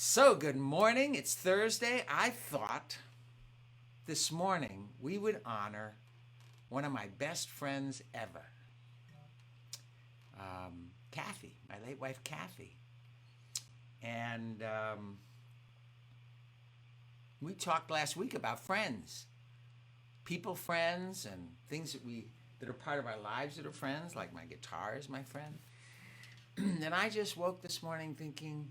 So, good morning. It's Thursday. I thought this morning we would honor one of my best friends ever, Kathy, my late wife, Kathy. And we talked last week about friends, people friends, and things that are part of our lives that are friends, like my guitar is my friend. And I just woke this morning thinking,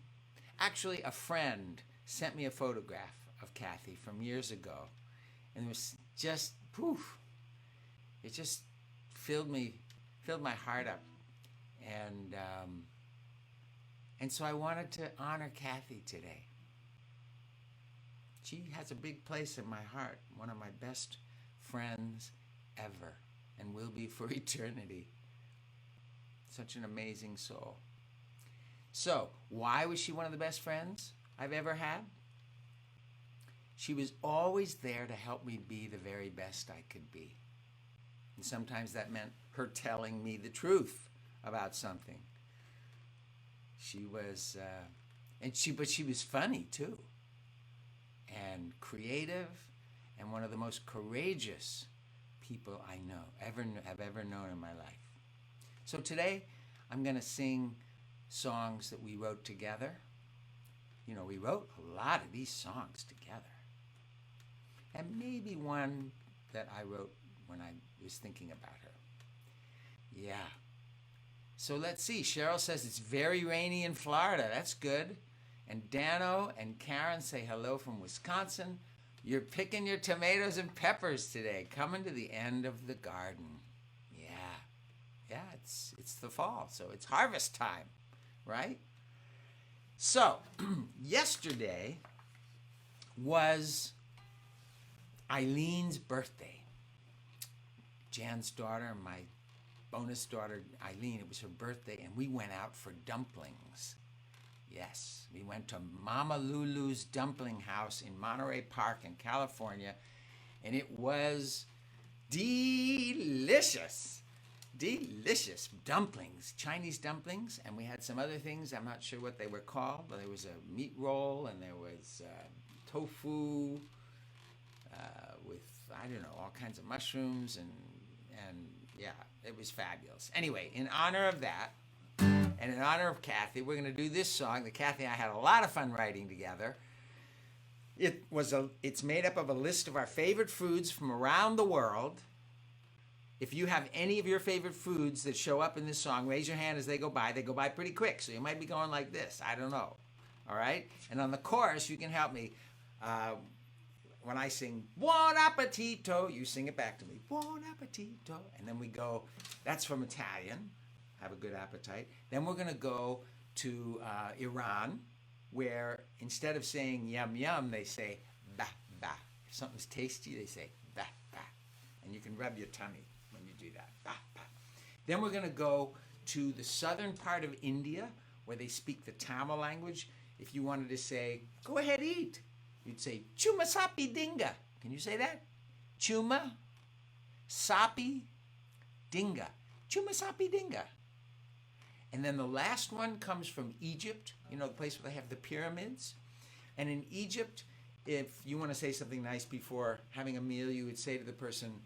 actually, a friend sent me a photograph of Kathy from years ago, and it was just poof. It just filled my heart up, and so I wanted to honor Kathy today. She has a big place in my heart, one of my best friends ever, and will be for eternity. Such an amazing soul. So, why was she one of the best friends I've ever had? She was always there to help me be the very best I could be. And sometimes that meant her telling me the truth about something. She was, but she was funny too, and creative, and one of the most courageous people I have ever known in my life. So today, I'm going to sing songs that we wrote together. You know, we wrote a lot of these songs together. And maybe one that I wrote when I was thinking about her. Yeah. So let's see. Cheryl says it's very rainy in Florida. That's good. And Dano and Karen say hello from Wisconsin. You're picking your tomatoes and peppers today, coming to the end of the garden. Yeah, it's the fall, so it's harvest time, right? So, yesterday was Eileen's birthday. Jan's daughter, my bonus daughter, Eileen, it was her birthday, and we went out for dumplings. Yes, we went to Mama Lulu's Dumpling House in Monterey Park in California, and it was delicious. Delicious dumplings, Chinese dumplings, and we had some other things. I'm not sure what they were called, but there was a meat roll, and there was tofu with, I don't know, all kinds of mushrooms, and yeah, it was fabulous. Anyway, in honor of that, and in honor of Kathy, we're going to do this song that Kathy and I had a lot of fun writing together. It's made up of a list of our favorite foods from around the world. If you have any of your favorite foods that show up in this song, raise your hand as they go by. They go by pretty quick, so you might be going like this. I don't know. All right? And on the chorus, you can help me. When I sing, Buono Appetito, you sing it back to me. Buono Appetito. And then we go, that's from Italian. Have a good appetite. Then we're going to go to Iran, where instead of saying yum yum, they say bah bah. If something's tasty, they say bah bah. And you can rub your tummy when you do that. Bah bah. Then we're going to go to the southern part of India, where they speak the Tamil language. If you wanted to say, go ahead, eat, you'd say chuma sapi dinga. Can you say that? Chuma sapi dinga. Chuma sapi dinga. And then the last one comes from Egypt, you know, the place where they have the pyramids. And in Egypt, if you want to say something nice before having a meal, you would say to the person,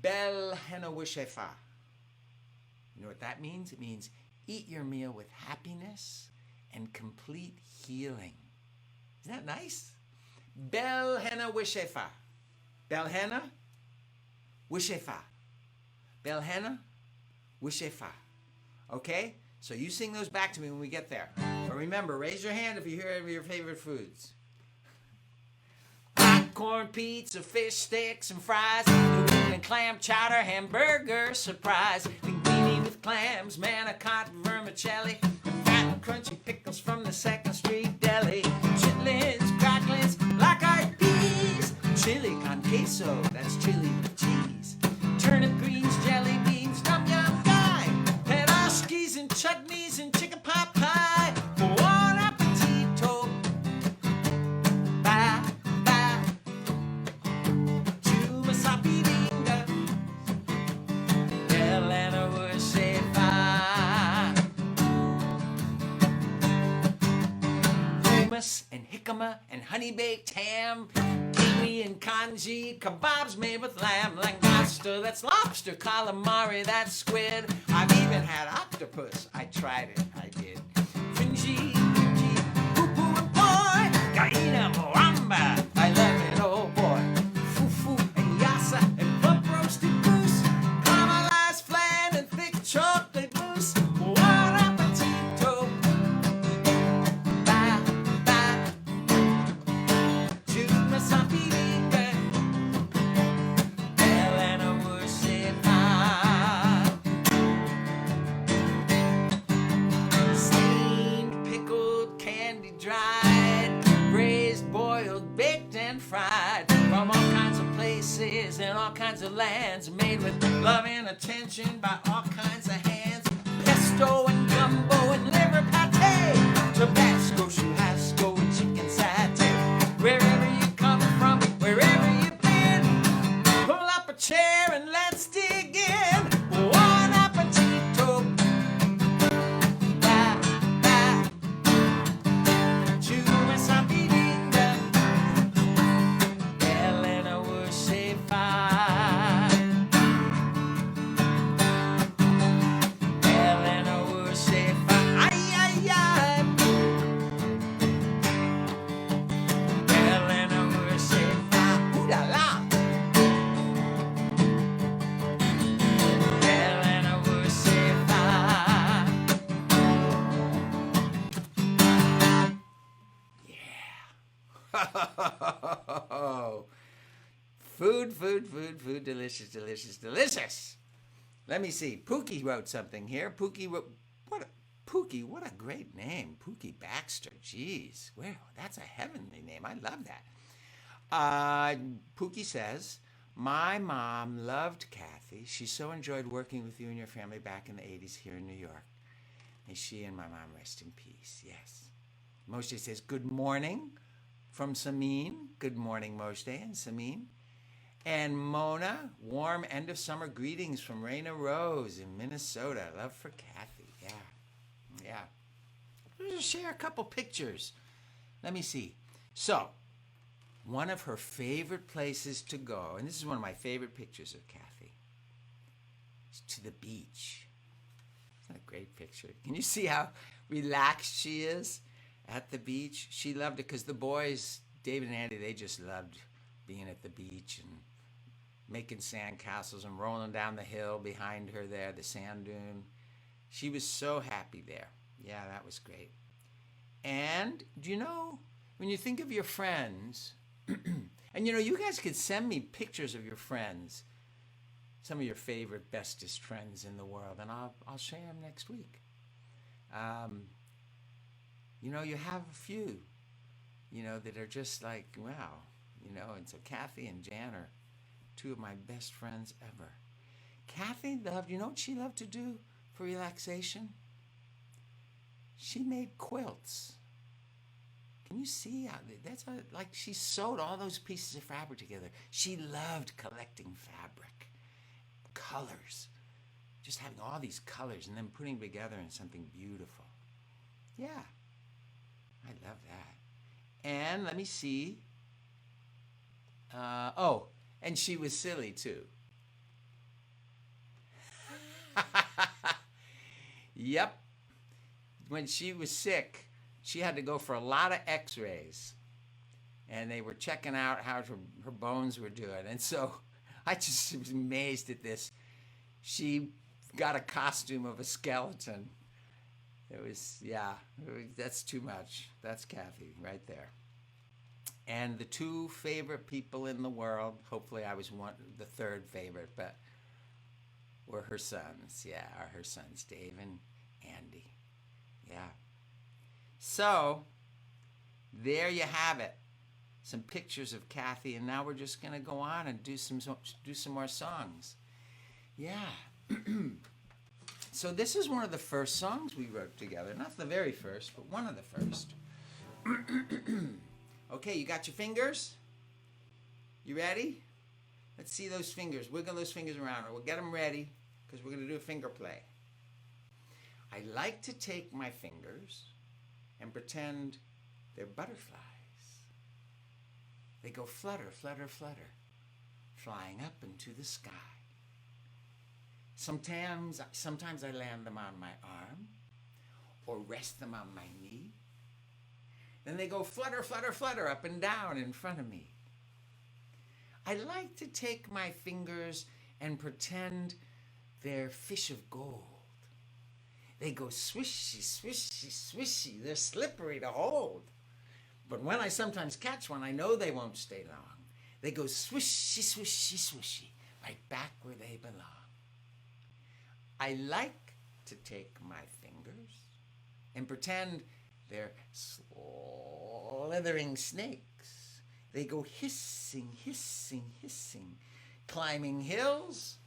Bel hena wishefa. You know what that means? It means eat your meal with happiness and complete healing. Isn't that nice? Bel hena wishefa. Bel hena wishefa. Bel hena wishefa. Okay? So you sing those back to me when we get there. But remember, raise your hand if you hear any of your favorite foods. Popcorn, pizza, fish sticks, and fries. New England clam chowder, hamburger, surprise. Linguine with clams, manicotti, vermicelli. Fat and crunchy pickles from the 2nd Street Deli. Chitlins, cracklins, black-eyed peas. Chili con queso, that's chili with cheese. Turnip greens, jelly beans, yum-yum guy. Peroskis and chutneys and chicken pot pie. Buon appetito. Bye, bye. Chuma sapi dinga. Bellana worshipa. hummus and jicama and honey-baked ham, kiwi and congee, kebabs made with lamb, langosta, that's lobster, calamari, that's squid. I've even had octopus. I tried it. I did. Fringy, poo-poo and boy, gaina, moamba. I love it, oh boy. Fufu and yassa and plump roasted goose, caramelized flan and thick chocolate mousse. Buono Appetito. Ba, ba. Giuda sapirica. Elena Worshippa. Steamed, pickled, candy dried, braised, boiled, baked and fried, from all kinds of places and all kinds of lands, made with love and attention by all kinds of hands. Pesto and gumbo and liver pate, Tabasco, churrasco and chicken satay. Wherever you come from, wherever you've been, pull up a chair and let's dig in. Buon appetito. Ba, ba. Giuda sapirica. Elena Worshippa. Elena Worshippa. Ay, ay, ay. Elena Worshippa. Ooh la la. Elena Worshippa. Food, delicious, delicious, delicious. Let me see. Pookie wrote something here. Pookie wrote, Pookie, what a great name. Pookie Baxter. Jeez. Well, that's a heavenly name. I love that. Pookie says, my mom loved Kathy. She so enjoyed working with you and your family back in the 80s here in New York. May she and my mom rest in peace. Yes. Moshe says, good morning from Samin. Good morning, Moshe and Samin. And Mona, warm end of summer greetings from Raina Rose in Minnesota. Love for Kathy. Yeah. Let me just share a couple pictures. Let me see. So, one of her favorite places to go, and this is one of my favorite pictures of Kathy, is to the beach. Isn't that a great picture? Can you see how relaxed she is at the beach? She loved it because the boys, David and Andy, they just loved being at the beach and making sand castles and rolling down the hill behind her there, the sand dune. She was so happy there. Yeah, that was great. And do you know, when you think of your friends, and you know, you guys could send me pictures of your friends, some of your favorite, bestest friends in the world, and I'll share them next week. You know, you have a few, you know, that are just like, wow, you know, and so Kathy and Jan are two of my best friends ever. Kathy loved, you know what she loved to do for relaxation? She made quilts. Can you see how that's like she sewed all those pieces of fabric together. She loved collecting fabric, colors, just having all these colors and then putting them together in something beautiful. Yeah, I love that. And let me see. And she was silly too. Yep. When she was sick, she had to go for a lot of x-rays. And they were checking out how her bones were doing. And so I just was amazed at this. She got a costume of a skeleton. That's too much. That's Kathy right there. And the two favorite people in the world, hopefully I was the third favorite, but were her sons. Yeah, are her sons, Dave and Andy. Yeah. So, there you have it. Some pictures of Kathy, and now we're just going to go on and do some more songs. Yeah. So this is one of the first songs we wrote together. Not the very first, but one of the first. Okay, you got your fingers? You ready? Let's see those fingers. Wiggle those fingers around, or we'll get them ready, because we're going to do a finger play. I like to take my fingers and pretend They're butterflies. They go flutter, flutter, flutter, flying up into the sky. Sometimes I land them on my arm or rest them on my knee. Then they go flutter, flutter, flutter up and down in front of me. I like to take my fingers and pretend they're fish of gold. They go swishy, swishy, swishy. They're slippery to hold. But when I sometimes catch one, I know they won't stay long. They go swishy, swishy, swishy, right back where they belong. I like to take my fingers and pretend they're slithering snakes. They go hissing, hissing, hissing, climbing hills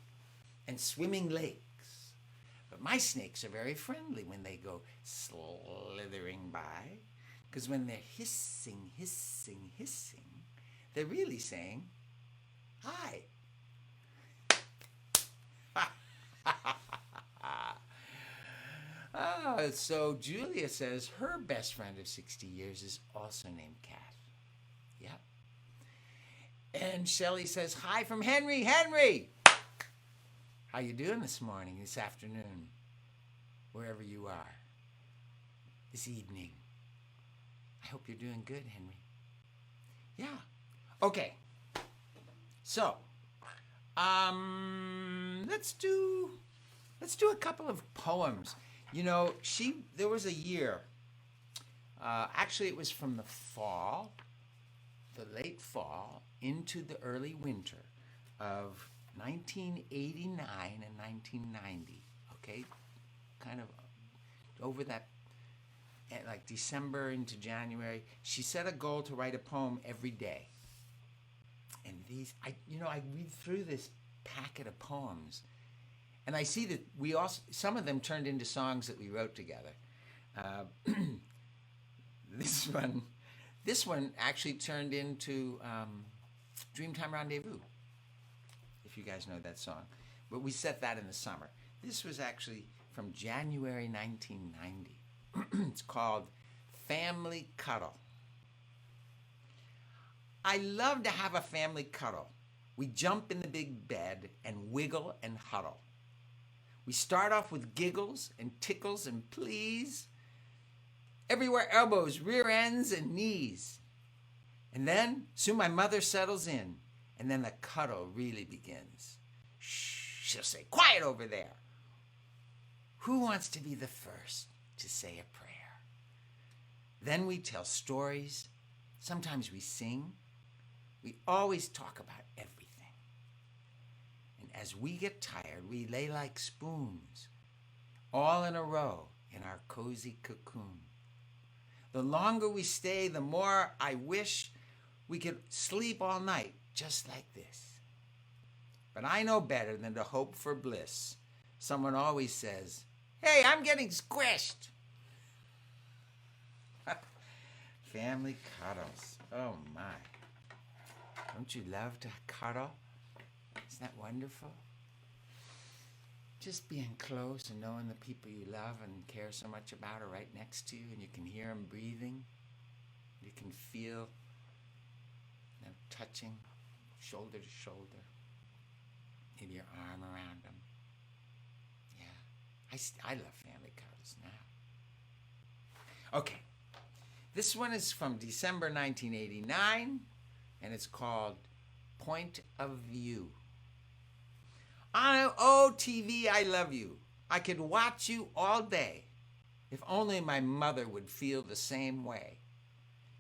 and swimming lakes. But my snakes are very friendly when they go slithering by, because when they're hissing, hissing, hissing, they're really saying, hi. So Julia says her best friend of 60 years is also named Kat. Yep. And Shelley says, hi from Henry. Henry! How you doing this morning, this afternoon, wherever you are, this evening? I hope you're doing good, Henry. Yeah. Okay. So, let's do a couple of poems. You know, there was a year, actually it was from the fall, the late fall, into the early winter of 1989 and 1990, okay? Kind of over that, like December into January, she set a goal to write a poem every day. And I read through this packet of poems, and I see that some of them turned into songs that we wrote together. This one actually turned into Dreamtime Rendezvous, if you guys know that song. But we set that in the summer. This was actually from January 1990. It's called Family Cuddle. I love to have a family cuddle. We jump in the big bed and wiggle and huddle. We start off with giggles and tickles and pleas. Everywhere elbows, rear ends, and knees. And then soon my mother settles in, and then the cuddle really begins. Shh, she'll say, quiet over there. Who wants to be the first to say a prayer? Then we tell stories. Sometimes we sing. We always talk about everything. And as we get tired, we lay like spoons, all in a row in our cozy cocoon. The longer we stay, the more I wish we could sleep all night just like this. But I know better than to hope for bliss. Someone always says, hey, I'm getting squished. Family cuddles. Oh my. Don't you love to cuddle? Isn't that wonderful? Just being close and knowing the people you love and care so much about are right next to you, and you can hear them breathing. You can feel them touching shoulder to shoulder. Maybe your arm around them. Yeah. I love family cuddles now. Okay. This one is from December 1989, and it's called Point of View. On OTV, I love you. I could watch you all day. If only my mother would feel the same way.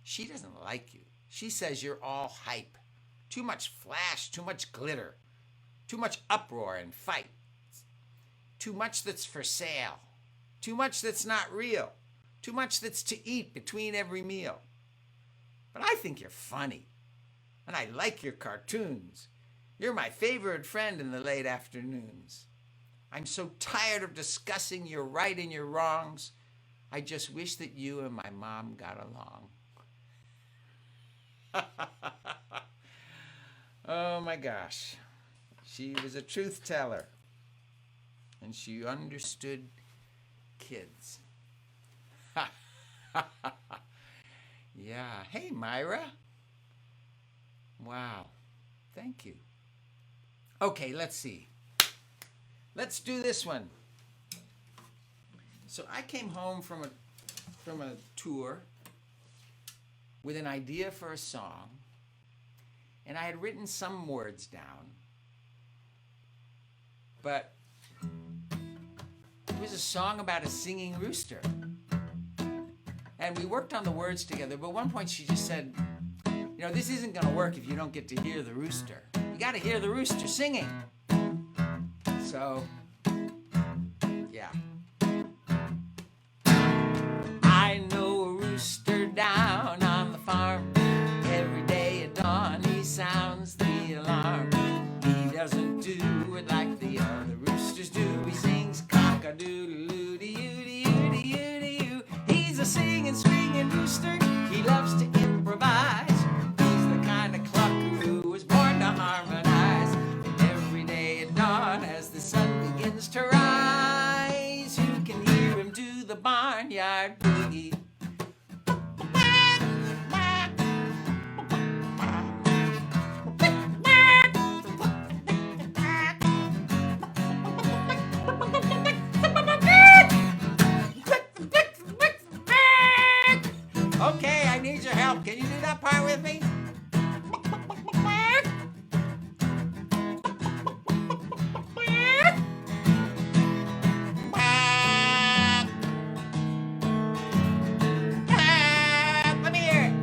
She doesn't like you. She says you're all hype. Too much flash, too much glitter. Too much uproar and fight. Too much that's for sale. Too much that's not real. Too much that's to eat between every meal. But I think you're funny. And I like your cartoons. You're my favorite friend in the late afternoons. I'm so tired of discussing your right and your wrongs. I just wish that you and my mom got along. Oh my gosh. She was a truth teller. And she understood kids. Yeah. Hey, Myra. Wow. Thank you. Okay, let's see. Let's do this one. So I came home from a tour with an idea for a song, and I had written some words down, but it was a song about a singing rooster. And we worked on the words together, but at one point she just said, you know, this isn't going to work if you don't get to hear the rooster. You got to hear the rooster singing. So, yeah. I know a rooster down on the farm. Every day at dawn he sounds the alarm. He doesn't do it like the other roosters do. He sings cock-a-doodle-doo-dee-oo-dee-oo-dee-oo-dee-oo. He's a singing, swinging rooster. He loves to improvise. He's the kind of cluck who was born to harmonize. And every day at dawn, as the sun begins to rise, you can hear him do the Barnyard Boogie. Okay, I need your help. Can you do that part with me? Let me hear it.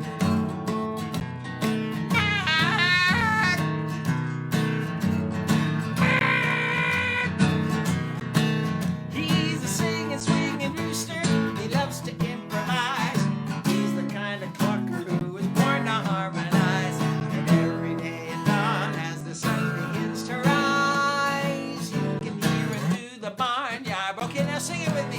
He's a singing, swinging rooster. He loves to improvise. He's the kind of cluck who was born to harmonize. And every day at dawn, as the sun begins to rise, you can hear him do the barnyard. Okay, now sing it with me.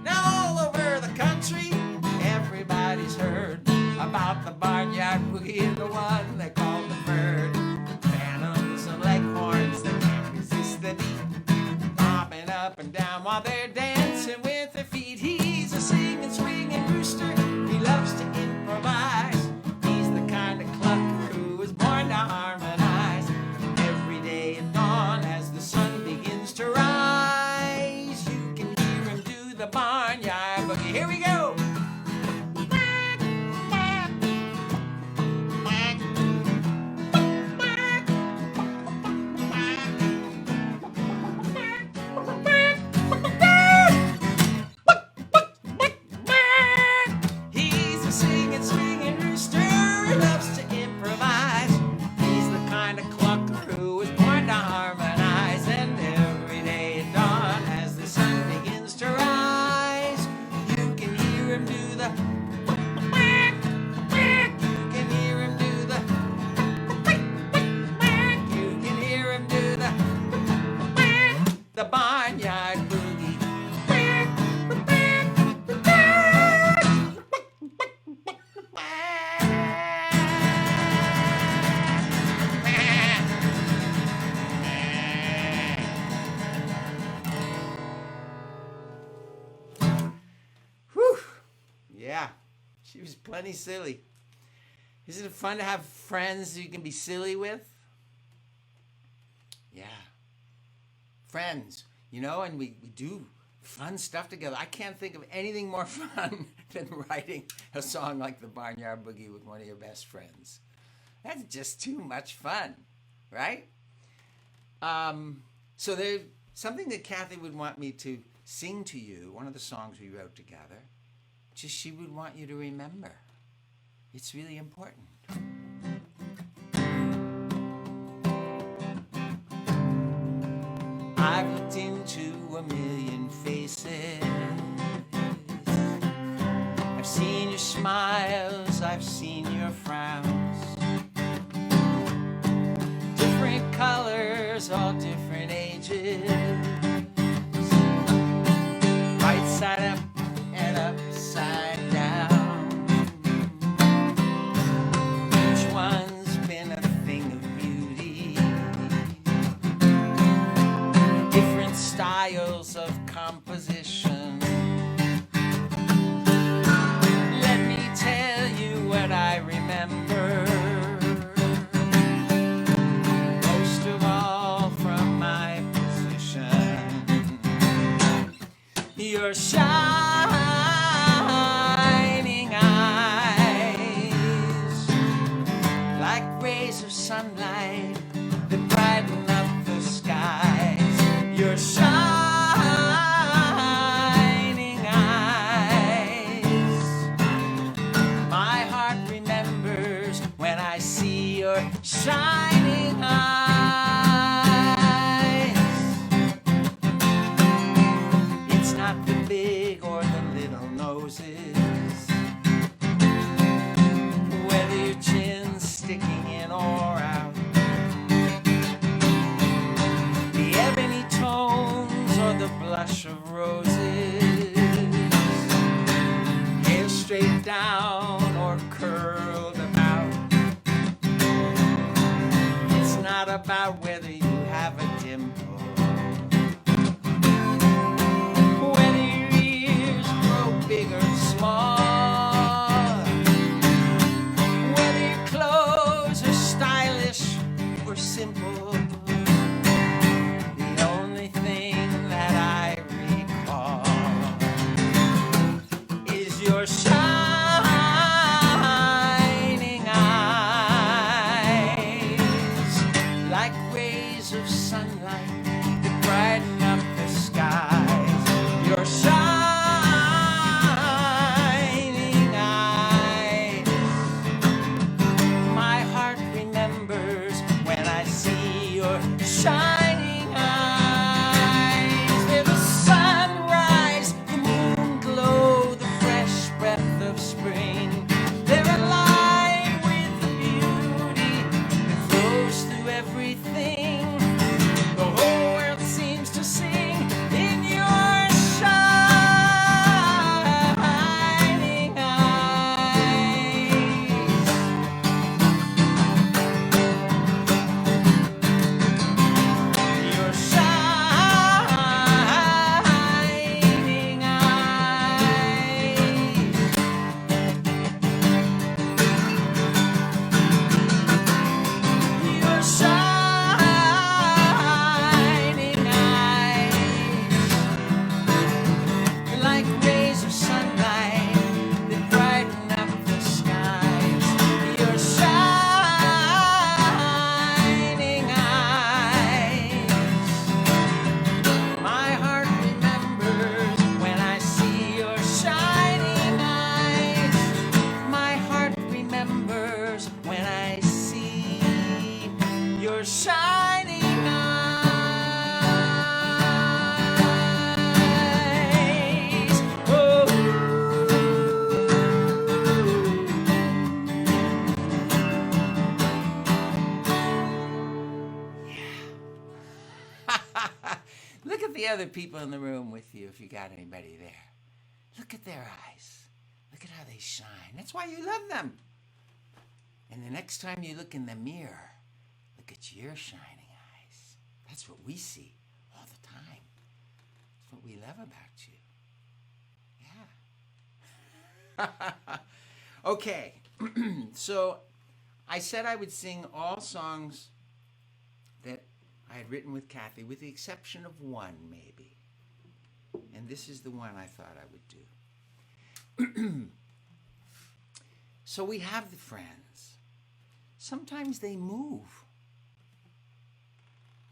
Now all over the country, everybody's heard about the Barnyard Boogie and the one they call the bird. Phantoms and leghorns that can't resist the beat, bobbing up and down while they're dancing with their feet. He's a singing, swinging rooster. He loves to improvise. He's the kind of cluck who was born to harmonize. Every day at dawn, as the sun begins to rise, you can hear him do the Barnyard Boogie. Here we go. He's a singing, swinging rooster. He loves to improvise. He's the kind of cluck who was born to harmonize. And every day at dawn, as the sun begins to rise, you can hear him do the. You can hear him do the. You can hear him do the Barnyard Boogie. Whew. Yeah, she was plenty silly. Isn't it fun to have friends you can be silly with? Yeah. Friends, you know, and we do fun stuff together. I can't think of anything more fun than writing a song like the Barnyard Boogie with one of your best friends. That's just too much fun, right? So there's something that Kathy would want me to sing to you, one of the songs we wrote together, just she would want you to remember. It's really important. I've looked into a million faces. I've seen your smiles, I've seen your frowns. Different colors, all different ages. Right side up and upside down. shining eyes. It's not the big or the little noses, whether your chin's sticking in or out, the ebony tones or the blush of roses, hair straight down or curled about. It's not about whether you have a dimple, whether your ears grow big or small, whether your clothes are stylish or simple. The only thing that I recall is your shining eyes, like rays of sunlight that brighten up the skies. Your shining eyes. My heart remembers when I see your shining eyes. They're the sunrise, the moon glow, the fresh breath of spring. They're alive with the beauty that flows through everything. The whole world seems to sing in your shining eyes. Your shining eyes. Your shining eyes, like rays of sunlight that brighten up the skies. Your shining eyes. My heart remembers when I see your shining eyes. My heart remembers when I see your shining eyes. Oh. Look at the other people in the room with you if you got anybody there. Look at their eyes. Look at how they shine. That's why you love them. And the next time you look in the mirror, look at your shining eyes. That's what we see all the time. That's what we love about you. Yeah. Okay. So I said I would sing all songs that I had written with Kathy, with the exception of one, maybe. And this is the one I thought I would do. So we have the friends. Sometimes they move.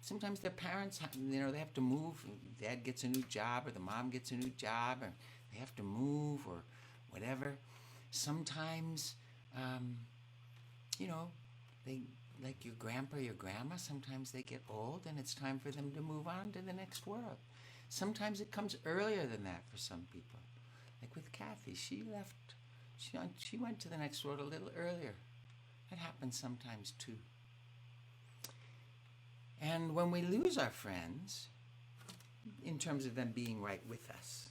Sometimes their parents, they have to move. Dad gets a new job, or the mom gets a new job, or they have to move, or whatever. Sometimes, they, like your grandpa, your grandma, sometimes they get old and it's time for them to move on to the next world. Sometimes it comes earlier than that for some people. Like with Kathy, she went to the next world a little earlier. That happens sometimes too. And when we lose our friends, in terms of them being right with us,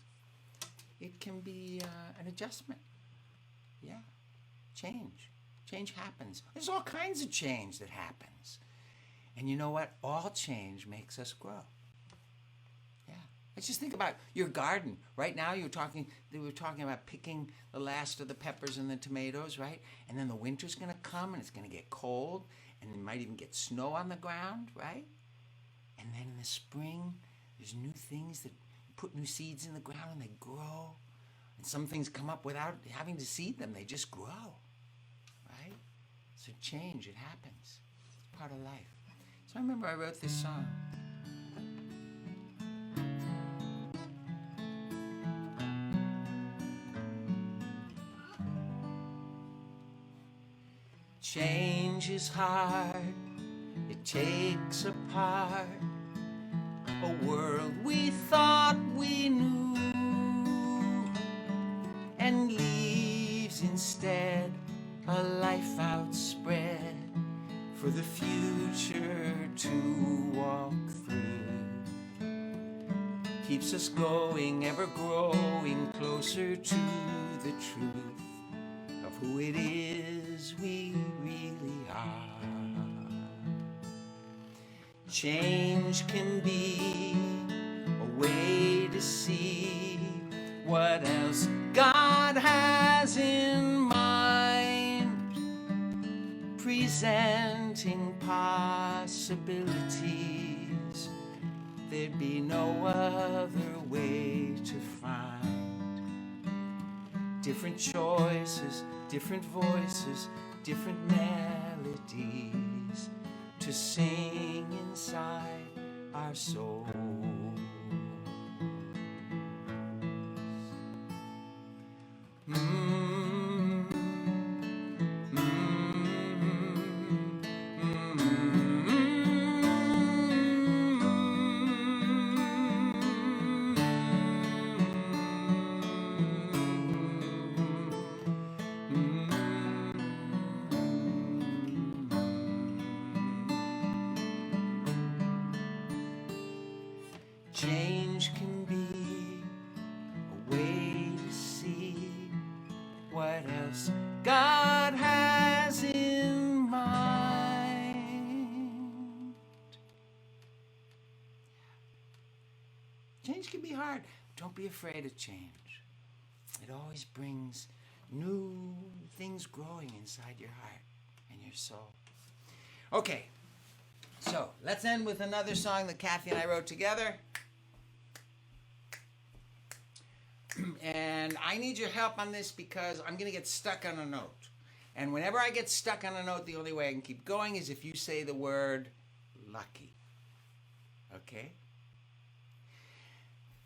it can be an adjustment. Yeah, change. Change happens. There's all kinds of change that happens. And you know what? All change makes us grow. Yeah. Let's just think about your garden. Right now we were talking about picking the last of the peppers and the tomatoes, right? And then the winter's going to come and it's going to get cold and it might even get snow on the ground, right? And then in the spring, there's new things that put new seeds in the ground and they grow. And some things come up without having to seed them. They just grow. So change, it happens. It's part of life. So I remember I wrote this song. Change is hard, it takes apart a world we thought we knew, and leaves instead a life outspread for the future to walk through. Keeps us going, ever growing closer to the truth of who it is we really are. Change can be a way to see what else God has in mind, presenting possibilities there'd be no other way to find. Different choices, different voices, different melodies to sing inside our souls. Change can be a way to see what else God has in mind. Change can be hard. Don't be afraid of change. It always brings new things growing inside your heart and your soul. Okay, so let's end with another song that Kathy and I wrote together. And I need your help on this because I'm going to get stuck on a note. And whenever I get stuck on a note, the only way I can keep going is if you say the word lucky. Okay?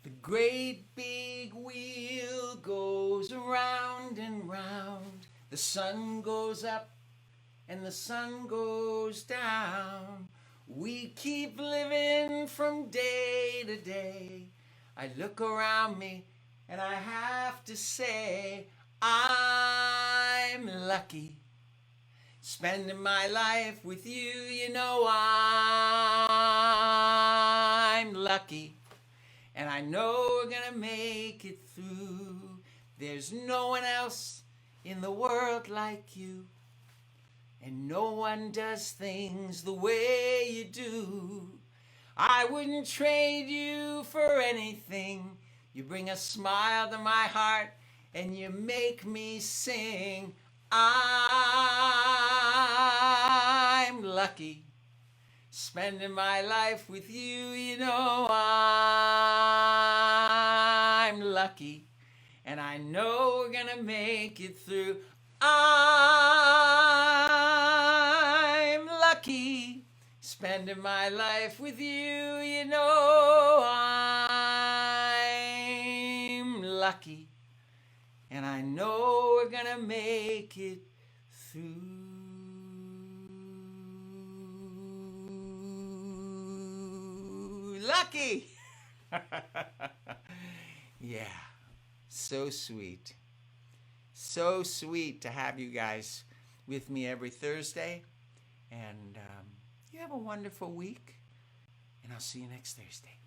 The great big wheel goes around and round. The sun goes up and the sun goes down. We keep living from day to day. I look around me and I have to say, I'm lucky. Spending my life with you, you know I'm lucky. And I know we're gonna make it through. There's no one else in the world like you. And no one does things the way you do. I wouldn't trade you for anything. You bring a smile to my heart and you make me sing. I'm lucky. Spending my life with you, you know I'm lucky. And I know we're gonna make it through. I'm lucky. Spending my life with you, you know I'm lucky. And I know we're gonna make it through. Lucky! Yeah, so sweet. So sweet to have you guys with me every Thursday. And you have a wonderful week. And I'll see you next Thursday.